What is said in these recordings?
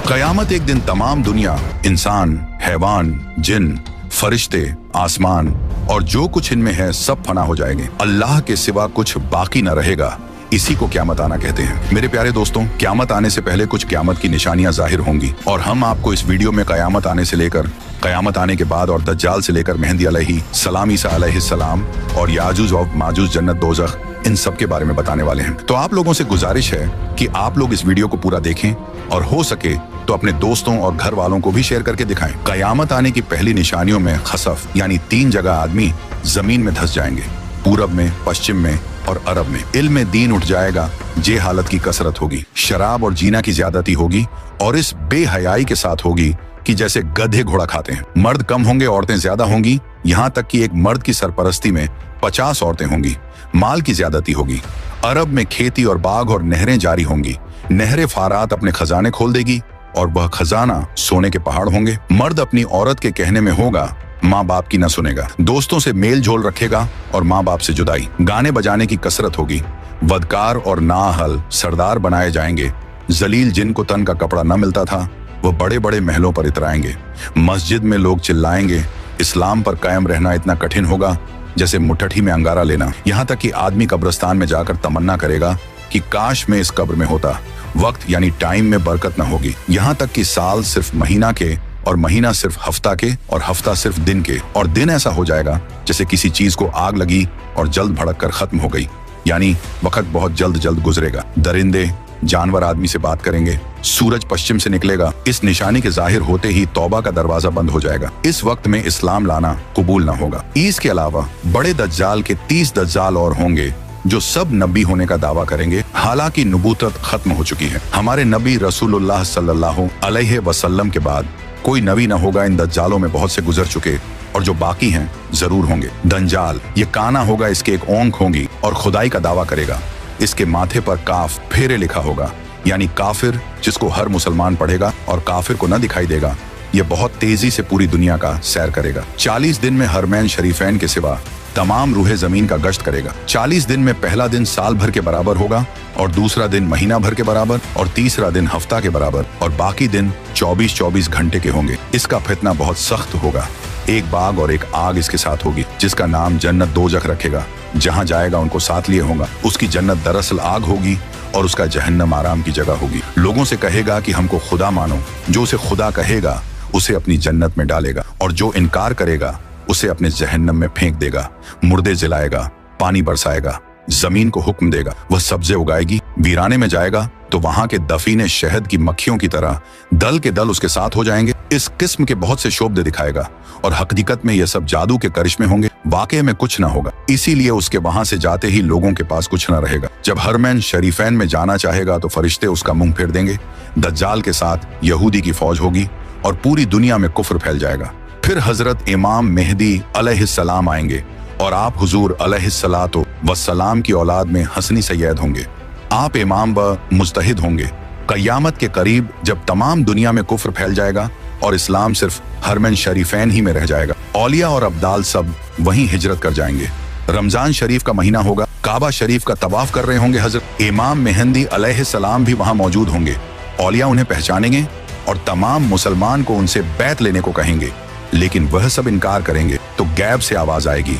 क़यामत एक दिन तमाम दुनिया, इंसान, हैवान, जिन, फरिश्ते, आसमान और जो कुछ इनमें है सब फना हो जाएंगे। अल्लाह के सिवा कुछ बाकी न रहेगा। इसी को क़यामत आना कहते हैं। मेरे प्यारे दोस्तों, क़यामत आने से पहले कुछ क़यामत की निशानियां जाहिर होंगी और हम आपको इस वीडियो में क़यामत आने से लेकर क़यामत आने के बाद और दज्जाल से लेकर मेहदी अलैहिस्सलाम, ईसा अलैहिस्सलाम और याजूज और माजूज, जन्नत, दोज़ख, इन सब के बारे में बताने वाले हैं। तो आप लोगों से गुजारिश है कि आप लोग इस वीडियो को पूरा देखें और हो सके तो अपने दोस्तों और घर वालों को भी शेयर करके दिखाएं। क़यामत आने की पहली निशानियों में खसफ यानी 3 जगह आदमी जमीन में धंस जाएंगे, पूरब में, पश्चिम में और अरब में। इल्म में दीन उठ जाएगा, जे हालत की कसरत होगी, शराब और जीना की ज्यादती होगी और इस बेहयाई के साथ होगी कि जैसे गधे घोड़ा खाते हैं। मर्द कम होंगे, औरतें ज्यादा होंगी, यहाँ तक कि एक मर्द की सरपरस्ती में 50 औरतें होंगी। माल की ज्यादती होगी। अरब में खेती और बाग और नहरें जारी होंगी। नहरें फारात अपने खजाने खोल देगी और वह खजाना सोने के पहाड़ होंगे। मर्द अपनी औरत के कहने में होगा, माँ बाप की न सुनेगा। दोस्तों से मेल झोल रखेगा और माँ बाप से जुदाई। गाने बजाने की कसरत होगी। वदकार और नाअहल सरदार बनाए जाएंगे। जलील जिनको तन का कपड़ा न मिलता था वो बड़े बड़े महलों पर इतराएंगे। मस्जिद में लोग चिल्लाएंगे। इस्लाम पर कायम रहना इतना कठिन होगा जैसे मुट्ठी में अंगारा लेना। यहाँ तक कि आदमी कब्रिस्तान में जाकर तमन्ना करेगा कि काश मैं इस कब्र में होता। वक्त यानी टाइम में बरकत न होगी। यहाँ तक कि साल सिर्फ महीना के और महीना सिर्फ हफ्ता के और हफ्ता सिर्फ दिन के और दिन ऐसा हो जाएगा जैसे किसी चीज को आग लगी और जल्द भड़क कर खत्म हो गई, यानी वक्त बहुत जल्द गुजरेगा। दरिंदे, जानवर आदमी से बात करेंगे। सूरज पश्चिम से निकलेगा। इस निशानी के जाहिर होते ही तौबा का दरवाजा बंद हो जाएगा। इस वक्त में इस्लाम लाना कबूल न होगा। इसके अलावा बड़े दज्जाल के 30 दज्जाल और होंगे जो सब नबी होने का दावा करेंगे। हालांकि नबूवत खत्म हो चुकी है। हमारे नबी रसूलुल्लाह सल्लल्लाहु अलैहि वसल्लम के बाद कोई नबी न होगा। इन दज्जालों में बहुत से गुजर चुके और जो बाकी हैं जरूर होंगे। दंजाल, ये काना होगा, इसके एक ओंख होंगी और खुदाई का दावा करेगा। इसके माथे पर काफ फेरे लिखा होगा, यानी काफिर, जिसको हर मुसलमान पढ़ेगा और काफिर को न दिखाई देगा। ये बहुत तेजी से पूरी दुनिया का सैर करेगा। 40 दिन में हरमैन शरीफैन के सिवा तमाम रूहे जमीन का गश्त करेगा। 40 दिन में पहला दिन साल भर के बराबर होगा और दूसरा दिन महीना भर के बराबर और तीसरा दिन हफ्ता के बराबर और बाकी दिन 24-24 घंटे के होंगे। इसका फितना बहुत सख्त होगा। एक बाग और एक आग इसके साथ होगी जिसका नाम जन्नत, दोज़ख रखेगा। जहां जाएगा उनको साथ लिए होगा। उसकी जन्नत दरअसल आग होगी और उसका जहन्नम आराम की जगह होगी। लोगों से कहेगा कि हमको खुदा मानो। जो उसे खुदा कहेगा उसे अपनी जन्नत में डालेगा और जो इनकार करेगा उसे अपने जहन्नम में फेंक देगा। मुर्दे जलाएगा, पानी बरसाएगा, जमीन को हुक्म देगा, वह सब्जे उगाएगी। वीराने में जाएगा तो वहां के दफीने शहद की मक्खियों की तरह दल के दल उसके साथ हो जाएंगे। इस किस्म के बहुत से शोबदे दिखाएगा और हकीकत में यह सब जादू के करिश्मे होंगे। वाकई में कुछ ना होगा। इसीलिए उसके वहां से जाते ही लोगों के पास कुछ ना रहेगा। जब हरमैन शरीफैन में जाना चाहेगा तो फरिश्ते उसका मुंह फेर देंगे। दज्जाल के साथ यहूदी की फौज होगी और पूरी दुनिया में कुफ्र फैल जाएगा। फिर हजरत इमाम मेहदी अलैहिस्सलाम आएंगे और आप हुजूर अलैहिस्सलातो वस्सलाम की औलाद में हसनी सैयद होंगे। आप इमाम व मुज्तहिद होंगे। क़यामत के करीब जब तमाम दुनिया में कुफ्र फैल जाएगा और इस्लाम सिर्फ हरमैन शरीफैन ही में रह जाएगा। औलिया और अब्दाल सब वहीं हिजरत कर जाएंगे। रमजान शरीफ का महीना होगा। काबा शरीफ का तवाफ कर रहे होंगे हजरत इमाम मेहदी अलैहिस्सलाम भी वहां मौजूद होंगे। औलिया उन्हें पहचानेंगे और तमाम मुसलमान को उनसे बैत लेने को कहेंगे, लेकिन वह सब इनकार करेंगे तो गैब से आवाज आएगी,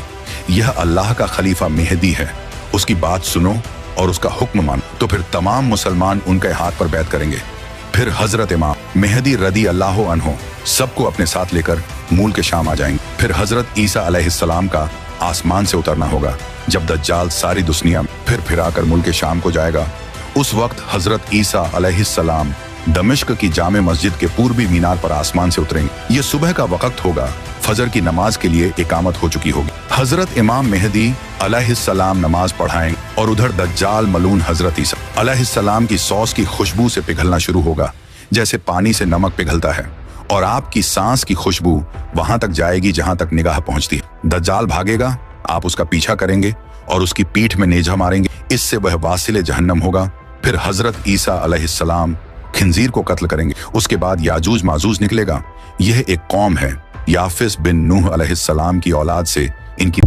यह अल्लाह का खलीफा मेहदी है, उसकी बात सुनो और उसका हुक्म मानो। तो फिर तमाम मुसलमान उनके हाथ पर बैत करेंगे। फिर हजरत इमाम मेहदी रदी अल्लाह अन्हो सबको अपने साथ लेकर मूल के शाम आ जाएंगे। फिर हजरत ईसा अलैहिस्सलाम का आसमान से उतरना होगा। जब दज्जाल सारी दुनिया फिर फिराकर मुल्क के शाम को जाएगा, उस वक्त हजरत ईसा अलैहिस्सलाम दमिश्क की जामे मस्जिद के पूर्वी मीनार पर आसमान से उतरेंगे। ये सुबह का वक्त होगा। फजर की नमाज के लिए इकामत हो चुकी होगी। हजरत इमाम मेहदी अलैहिस्सलाम नमाज पढ़ाएंगे और उधर दज्जाल मलून हजरत ईसा अलैहिस्सलाम की सॉस की खुशबू से पिघलना शुरू होगा, जैसे पानी से नमक पिघलता है, और आपकी सांस की खुशबू वहां तक जाएगी जहां तक निगाह पहुंचती है। दज्जाल भागेगा, आप उसका पीछा करेंगे और उसकी पीठ में नेजा मारेंगे। इससे वह वासिले जहन्नम होगा। फिर हजरत ईसा अलैहिस्सलाम खिंजीर को कत्ल करेंगे। उसके बाद याजूज माजूज निकलेगा। यह एक कौम है। याफिस बिन नूह अलैहिस्सलाम की औलाद से इनकी